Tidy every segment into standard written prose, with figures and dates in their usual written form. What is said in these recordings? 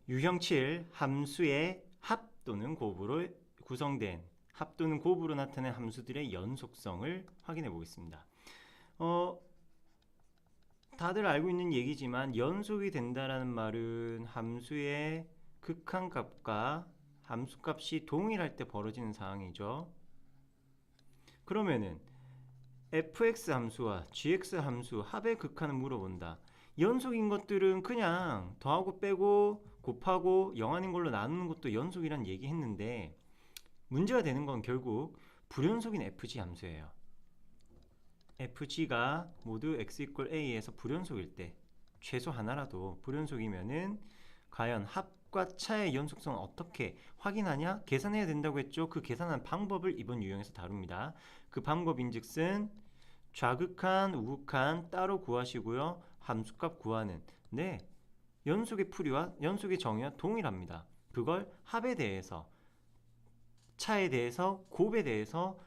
유형 7 함수의 합 또는 곱으로 구성된 합 또는 곱으로 나타낸 함수들의 연속성을 확인해 보겠습니다. 다들 알고 있는 얘기지만 연속이 된다라는 말은 함수의 극한값과 함수값이 동일할 때 벌어지는 상황이죠. 그러면은 fx 함수와 gx 함수 합의 극한을 물어본다. 연속인 것들은 그냥 더하고 빼고 곱하고 0 아닌 걸로 나누는 것도 연속이란 얘기 했는데 문제가 되는 건 결국 불연속인 fg 함수예요. fg가 모두 x = a에서 불연속일 때 최소 하나라도 불연속이면은 과연 합과 차의 연속성을 어떻게 확인하냐? 계산해야 된다고 했죠. 그 계산하는 방법을 이번 유형에서 다룹니다. 그 방법인즉슨 좌극한, 우극한 따로 구하시고요. 함수값 구하는 연속의 풀이와 연속의 정의와 동일합니다. 그걸 합에 대해서, 차에 대해서, 곱에 대해서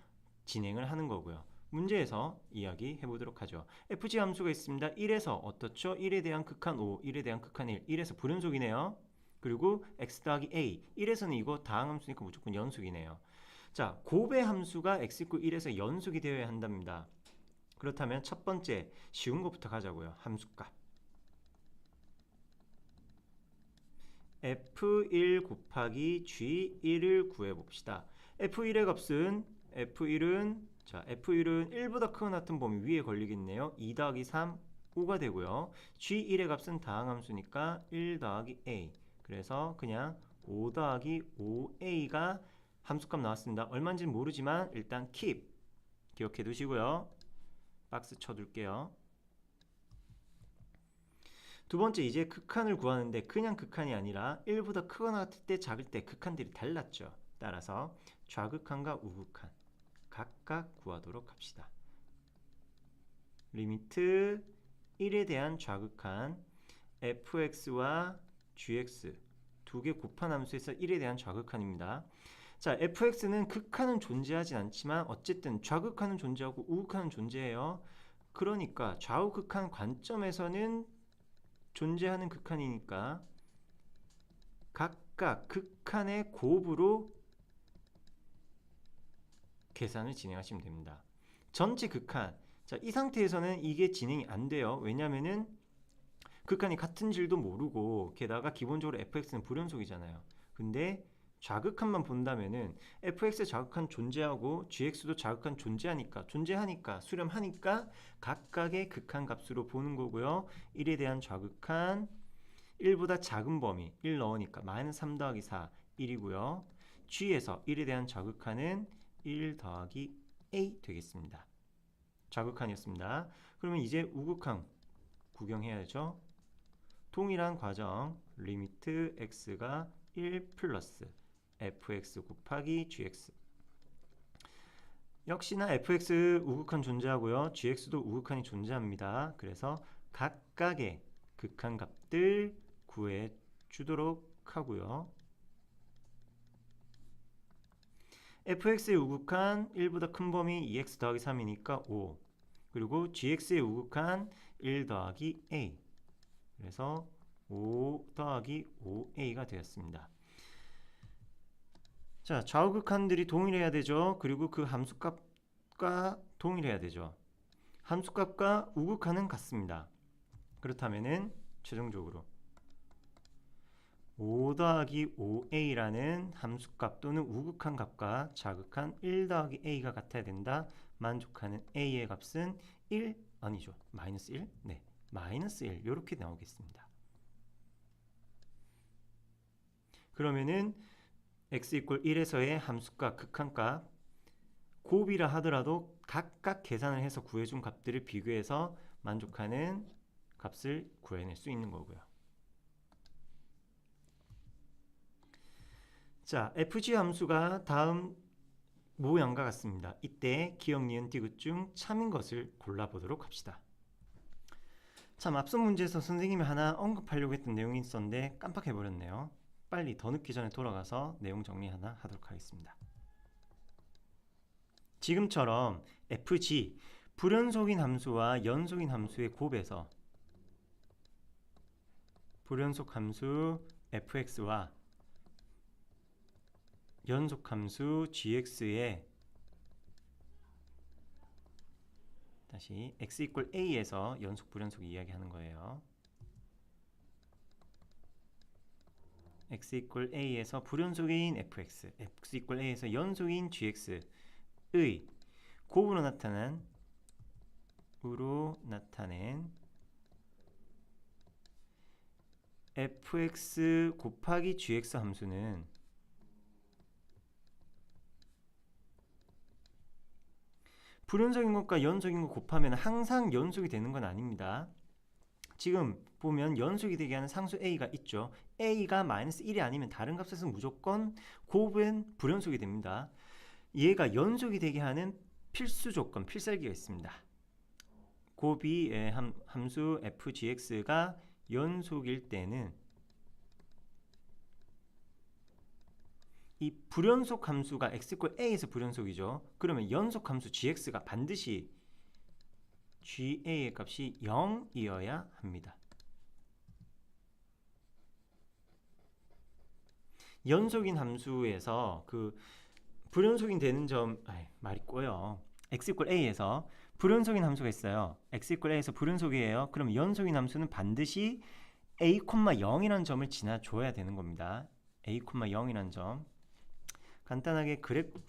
진행을 하는 거고요. 문제에서 이야기해 보도록 하죠. fg 함수가 있습니다. 1에서 어떻죠? 1에 대한 극한 5, 1에 대한 극한 1, 1에서 불연속이네요. 그리고 x 더하기 a, 1에서는 이거 다항함수니까 무조건 연속이네요. 자, 곱의 함수가 x = 1에서 연속이 되어야 한답니다. 그렇다면 첫 번째 쉬운 것부터 가자고요. 함수값 f1 곱하기 g1을 구해봅시다. f1의 값은 f1은 1보다 크거나 같은 범위 위에 걸리겠네요. 2 더하기 3, 5가 되고요. g1의 값은 다항함수니까 1 더하기 a. 그래서 그냥 5 더하기 5a가 함수값 나왔습니다. 얼마인지는 모르지만 일단 keep 기억해 두시고요. 박스 쳐둘게요. 두 번째 이제 극한을 구하는데 그냥 극한이 아니라 1보다 크거나 같을 때 작을 때 극한들이 달랐죠. 따라서 좌극한과 우극한 각각 구하도록 합시다. 리미트 1에 대한 좌극한 fx와 gx 두 개 곱한 함수에서 1에 대한 좌극한입니다. 자, fx는 극한은 존재하진 않지만 어쨌든 좌극한은 존재하고 우극한은 존재해요. 그러니까 좌우극한 관점에서는 존재하는 극한이니까 각각 극한의 곱으로 계산을 진행하시면 됩니다. 전체 극한, 자, 이 상태에서는 이게 진행이 안 돼요. 왜냐면은 극한이 같은 질도 모르고 게다가 기본적으로 fx는 불연속이잖아요. 근데 좌극한만 본다면은 fx의 좌극한 존재하고 gx도 좌극한 존재하니까 수렴하니까 각각의 극한 값으로 보는 거고요. 1에 대한 좌극한 1보다 작은 범위 1 넣으니까 마이너스 3 더하기 4 1이고요. g에서 1에 대한 좌극한은 1 더하기 a 되겠습니다. 좌극한이었습니다. 그러면 이제 우극한 구경해야죠. 동일한 과정 리미트 x가 1 플러스 fx 곱하기 gx 역시나 fx 우극한 존재하고요. gx도 우극한이 존재합니다. 그래서 각각의 극한값들 구해 주도록 하고요. fx의 우극한 1보다 큰 범위 2x 더하기 3이니까 5 그리고 gx의 우극한 1 더하기 a 그래서 5 더하기 5a가 되었습니다. 자, 좌우극한들이 동일해야 되죠. 그리고 그 함수값과 동일해야 되죠. 함수값과 우극한은 같습니다. 그렇다면은 최종적으로 5 더하기 5a라는 함수값 또는 우극한 값과 좌극한 1 더하기 a가 같아야 된다. 만족하는 a의 값은 1 아니죠. 마이너스 1? 네, 마이너스 1 이렇게 나오겠습니다. 그러면은 x = 1에서의 함수값, 극한값 곱이라 하더라도 각각 계산을 해서 구해준 값들을 비교해서 만족하는 값을 구해낼 수 있는 거고요. 자, fg 함수가 다음 모양과 같습니다. 이때 기억, 니은, 디귿 중 참인 것을 골라보도록 합시다. 참, 앞선 문제에서 선생님이 하나 언급하려고 했던 내용이 있었는데 깜빡해버렸네요. 빨리 더 늦기 전에 돌아가서 내용 정리 하나 하도록 하겠습니다. 지금처럼 fg, 불연속인 함수와 연속인 함수의 곱에서 불연속 함수 fx와 연속함수 gx의 다시 x 이퀄 a에서 연속 불연속 이야기하는 거예요. x 이퀄 a에서 불연속인 fx, x 이퀄 a에서 연속인 gx의 곱으로 나타낸 fx 곱하기 gx 함수는 불연속인 것과 연속인 것 곱하면 항상 연속이 되는 건 아닙니다. 지금 보면 연속이 되게 하는 상수 a가 있죠. a가 -1이 아니면 다른 값에서 무조건 곱은 불연속이 됩니다. 얘가 연속이 되게 하는 필수 조건, 필살기가 있습니다. 곱이 함수 fgx가 연속일 때는 이 불연속 함수가 x = a에서 불연속이죠. 그러면 연속 함수 gx가 반드시 ga의 값이 0이어야 합니다. 연속인 함수에서 그 불연속인 되는 점, 말이 꼬여. x = a에서 불연속인 함수가 있어요. x = a에서 불연속이에요. 그럼 연속인 함수는 반드시 a, 0이라는 점을 지나줘야 되는 겁니다. a, 0이라는 점. 간단하게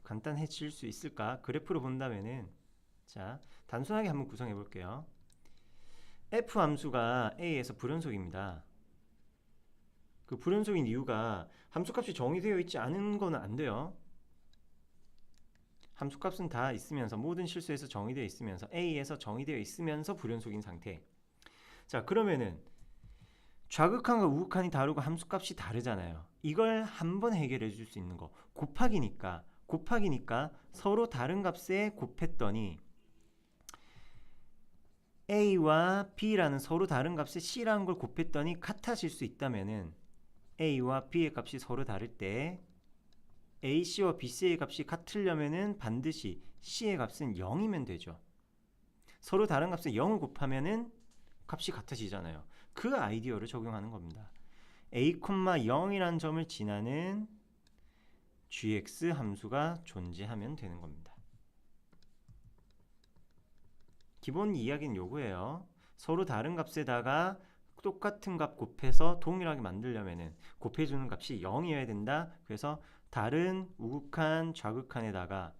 간단해질 수 있을까? 그래프로 본다면은, 자, 단순하게 한번 구성해 볼게요. f 함수가 a에서 불연속입니다. 그 불연속인 이유가 함수값이 정의되어 있지 않은 거는 안 돼요. 함수값은 다 있으면서, 모든 실수에서 정의되어 있으면서, a에서 정의되어 있으면서 불연속인 상태. 자, 그러면은 좌극한과 우극한이 다르고 함수값이 다르잖아요. 이걸 한번 해결해 줄 수 있는 거, 곱하기니까 서로 다른 값에 곱했더니 a와 b라는 서로 다른 값에 c라는 걸 곱했더니 같아질 수 있다면은 a와 b의 값이 서로 다를 때 ac와 bc의 값이 같으려면은 반드시 c의 값은 0이면 되죠. 서로 다른 값에 0을 곱하면은 값이 같아지잖아요. 그 아이디어를 적용하는 겁니다. a, 0이라는 점을 지나는 gx 함수가 존재하면 되는 겁니다. 기본 이야기는 요거예요. 서로 다른 값에다가 똑같은 값 곱해서 동일하게 만들려면은 곱해주는 값이 0이어야 된다. 그래서 다른 우극한 좌극한에다가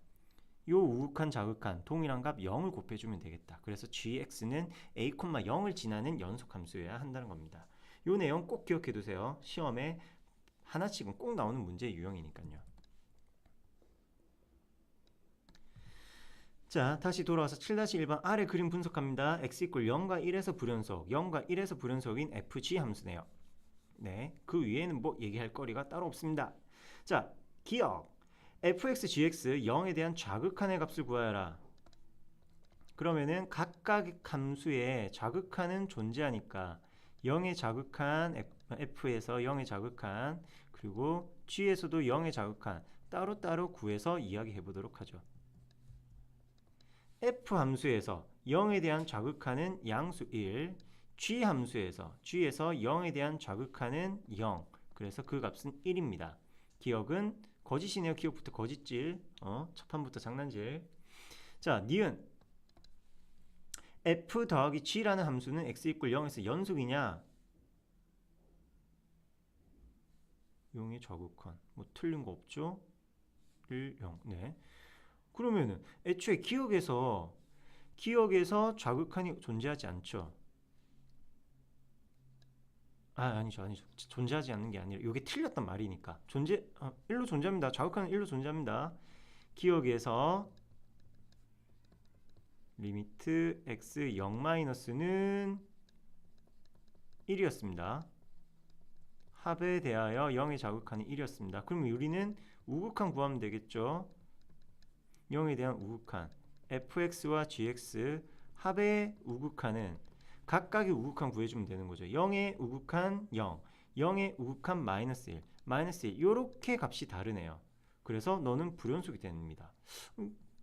요 우극한 좌극한 동일한 값 0을 곱해주면 되겠다. 그래서 gx는 a, 0을 지나는 연속함수여야 한다는 겁니다. 요 내용 꼭 기억해 두세요. 시험에 하나씩은 꼭 나오는 문제의 유형이니까요. 자, 다시 돌아와서 7-1번 아래 그림 분석합니다. x = 0과 1에서 불연속, 0과 1에서 불연속인 fg 함수네요. 네, 그 위에는 뭐 얘기할 거리가 따로 없습니다. 자, 기억 fx, gx 0에 대한 좌극한의 값을 구하여라. 그러면은 각각 함수에 좌극한은 존재하니까 0의 좌극한, f에서 0의 좌극한, 그리고 g에서도 0의 좌극한 따로따로 구해서 이야기해 보도록 하죠. f 함수에서 0에 대한 좌극한은 양수 1, g 함수에서 g에서 0에 대한 좌극한은 0, 그래서 그 값은 1입니다. 기억은 거짓이네요. 기억부터 거짓질, 첫 판부터 장난질. 자, 니은 f 더하기 g라는 함수는 x = 0에서 연속이냐? 0의 좌극한, 뭐 틀린 거 없죠? 1, 0, 네. 그러면은 애초에 기억에서 좌극한이 존재하지 않죠. 아니죠. 존재하지 않는 게 아니라 이게 틀렸단 말이니까. 1로 존재합니다. 좌극한은 1로 존재합니다. 기억에서 리미트 x 0-는 1이었습니다. 합에 대하여 0의 좌극한이 1이었습니다. 그러면 우리는 우극한 구하면 되겠죠. 0에 대한 우극한 fx와 gx 합의 우극한은 각각의 우극한 구해주면 되는 거죠. 0의 우극한 0, 0의 우극한 -1, -1 요렇게 값이 다르네요. 그래서 너는 불연속이 됩니다.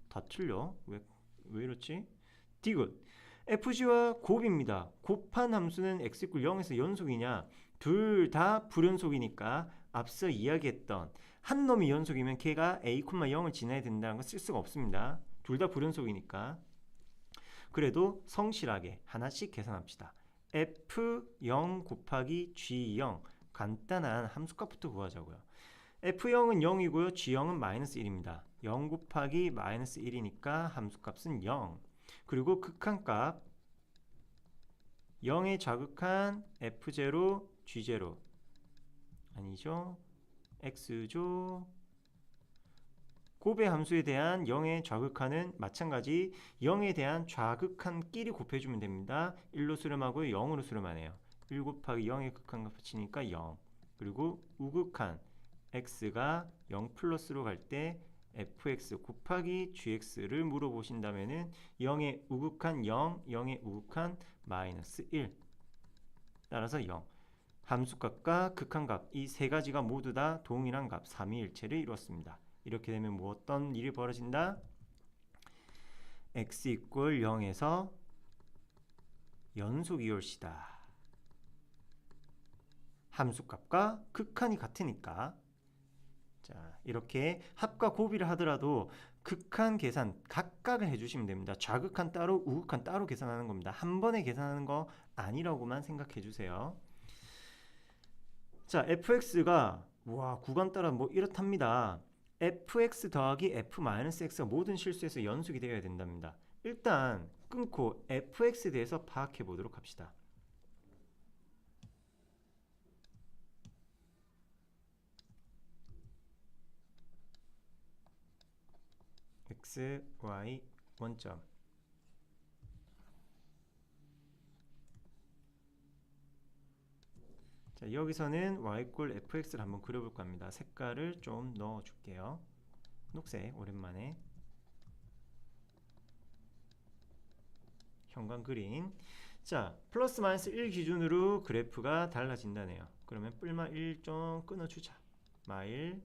다 틀려. 왜 이렇지? 디귿 fg와 곱입니다. 곱한 함수는 x = 0에서 연속이냐? 둘 다 불연속이니까 앞서 이야기했던 한 놈이 연속이면 걔가 a, 0을 지나야 된다는 거 쓸 수가 없습니다. 둘 다 불연속이니까. 그래도 성실하게 하나씩 계산합시다. f0 곱하기 g0 간단한 함수값부터 구하자고요. f0은 0이고요. g0은 마이너스 1입니다. 0 곱하기 마이너스 1이니까 함수값은 0. 그리고 극한값 0에 좌극한 f0, g0 아니죠? x죠. 곱의 함수에 대한 0의 좌극한은 마찬가지 0에 대한 좌극한끼리 곱해주면 됩니다. 1로 수렴하고요. 0으로 수렴하네요. 1 곱하기 0의 극한값 합치니까 0. 그리고 우극한 x가 0 플러스로 갈 때 fx 곱하기 gx를 물어보신다면은 0의 우극한 0, 0의 우극한 마이너스 1. 따라서 0. 함수값과 극한값 이 세 가지가 모두 다 동일한 값 삼위일체를 이루었습니다. 이렇게 되면 뭐 어떤 일이 벌어진다? x 이퀄 0에서 연속 이올시다. 함수값과 극한이 같으니까. 자, 이렇게 합과 곱이를 하더라도 극한 계산 각각을 해주시면 됩니다. 좌극한 따로 우극한 따로 계산하는 겁니다. 한 번에 계산하는 거 아니라고만 생각해 주세요. 자, fx가 와 구간 따라 뭐 이렇답니다. fx 더하기 f-x가 모든 실수에서 연속이 되어야 된답니다. 일단 끊고 fx에 대해서 파악해 보도록 합시다. x, y 원점. 자, 여기서는 y 꼴 fx를 한번 그려볼 겁니다. 색깔을 좀 넣어줄게요. 녹색 오랜만에 형광 그린. 자, 플러스 마이너스 1 기준으로 그래프가 달라진다네요. 그러면 뿔마 1 좀 끊어주자. 마일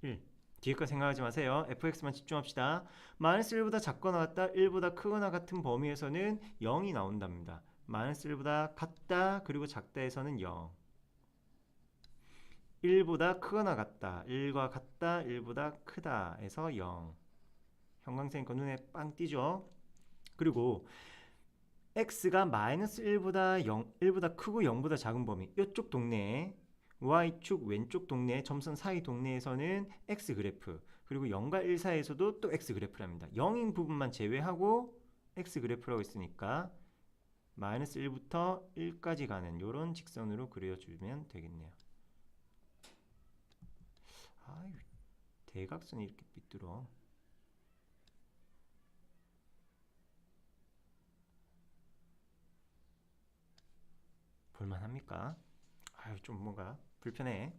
1. 뒤에 거 생각하지 마세요. fx만 집중합시다. 마이너스 1보다 작거나 같다, 1보다 크거나 같은 범위에서는 0이 나온답니다. 마이너스 1보다 같다, 그리고 작다에서는 0. 1보다 크거나 같다, 1과 같다, 1보다 크다 에서 0. 형광색 거 눈에 빵 띄죠? 그리고 x가 마이너스 1보다 1보다 크고 0보다 작은 범위 이쪽 동네에 y축 왼쪽 동네 점선 사이 동네에서는 x 그래프, 그리고 0과 1 사이에서도 또 x 그래프랍니다. 0인 부분만 제외하고 x 그래프라고 있으니까 마이너스 1부터 1까지 가는 이런 직선으로 그려주면 되겠네요. 아유, 대각선이 이렇게 삐뚤어. 볼만합니까? 아유, 좀 뭔가 불편해.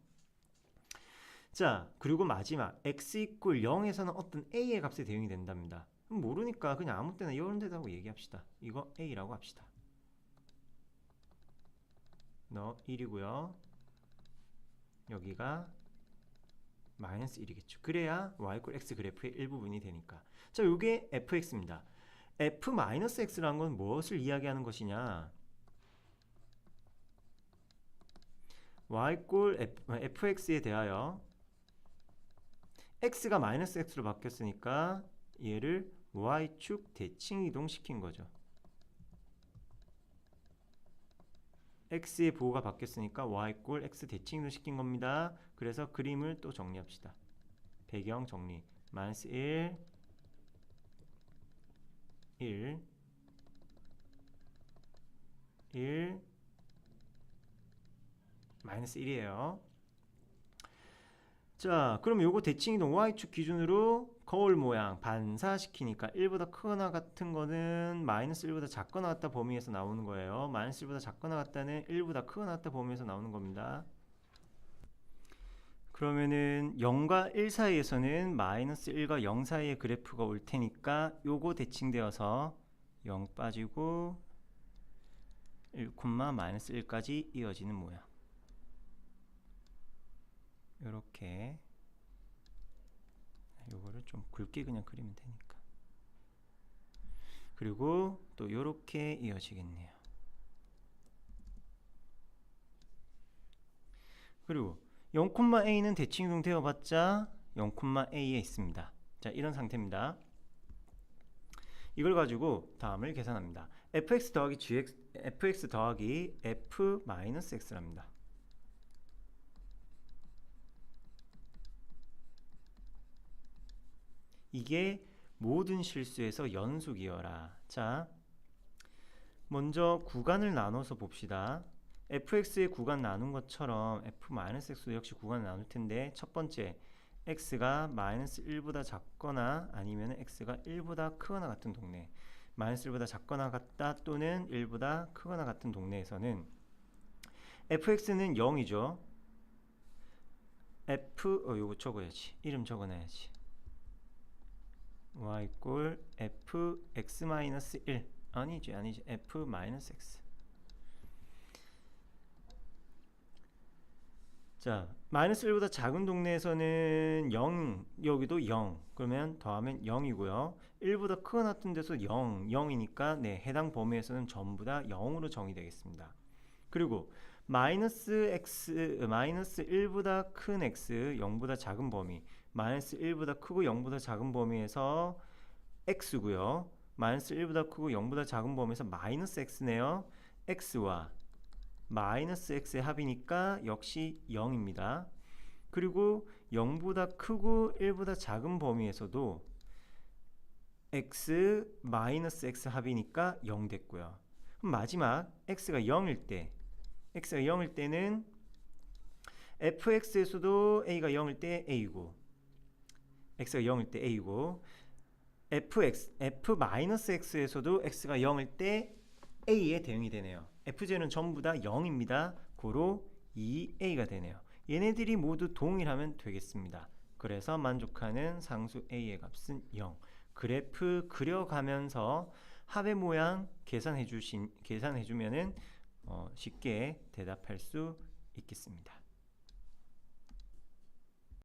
자, 그리고 마지막 x 이퀄 0에서는 어떤 a의 값에 대응이 된답니다. 모르니까 그냥 아무 때나 이런 데다고 얘기합시다. 이거 a라고 합시다. 너 1이고요. 여기가 마이너스 1이겠죠. 그래야 y 이퀄 x 그래프의 일부분이 되니까. 자, 이게 fx입니다. f-x라는 건 무엇을 이야기하는 것이냐? y 이퀄 fx에 대하여 x가 마이너스 x로 바뀌었으니까 얘를 y축 대칭 이동시킨 거죠. x의 부호가 바뀌었으니까 y 이퀄 x 대칭 이동시킨 겁니다. 그래서 그림을 또 정리합시다. 배경 정리. 마이너스 1, 1, 1, 마이너스 1이에요. 자, 그럼 요거 대칭이동 y축 기준으로 거울 모양 반사시키니까 1보다 크거나 같은 거는 마이너스 1보다 작거나 같다 범위에서 나오는 거예요. 마이너스 1보다 작거나 같다는 1보다 크거나 같다 범위에서 나오는 겁니다. 그러면은 0과 1 사이에서는 마이너스 1과 0 사이의 그래프가 올 테니까 요거 대칭되어서 0 빠지고 1, 마이너스 1까지 이어지는 모양. 요렇게 요거를 좀 굵게 그냥 그리면 되니까. 그리고 또 요렇게 이어지겠네요. 그리고 0,a는 대칭이동 되어봤자 0,a에 있습니다. 자, 이런 상태입니다. 이걸 가지고 다음을 계산합니다. fx 더하기 gx, fx 더하기 f-x랍니다. 이게 모든 실수에서 연속이어라. 자, 먼저 구간을 나눠서 봅시다. fx의 구간 나눈 것처럼 f-x도 역시 구간을 나눌 텐데, 첫 번째 x가 -1보다 작거나 아니면 x가 1보다 크거나 같은 동네, -1보다 작거나 같다 또는 1보다 크거나 같은 동네에서는 fx는 0이죠. 요거 적어야지. 이름 적어놔야지. y 꼴 fx-1 아니지 f-x. 자, -1보다 작은 동네에서는 0, 여기도 0. 그러면 더하면 0이고요. 1보다 크거나 같은 데서 0이니까 네, 해당 범위에서는 전부 다 0으로 정의되겠습니다. 그리고 -1보다 큰 x, 0보다 작은 범위, -1보다 크고 0보다 작은 범위에서 x고요. -1보다 크고 0보다 작은 범위에서 -x네요. x와 -x의 합이니까 역시 0입니다. 그리고 0보다 크고 1보다 작은 범위에서도 x, -x 합이니까 0 됐고요. 그럼 마지막 x가 0일 때는 fx에서도 a가 0일 때 a고, x가 0일 때 a고, f-x에서도 x가 0일 때 a에 대응이 되네요. f제는 전부 다 0입니다. 고로 2a가 되네요. 얘네들이 모두 동일하면 되겠습니다. 그래서 만족하는 상수 a의 값은 0. 그래프 그려가면서 합의 모양 계산해주면은 쉽게 대답할 수 있겠습니다.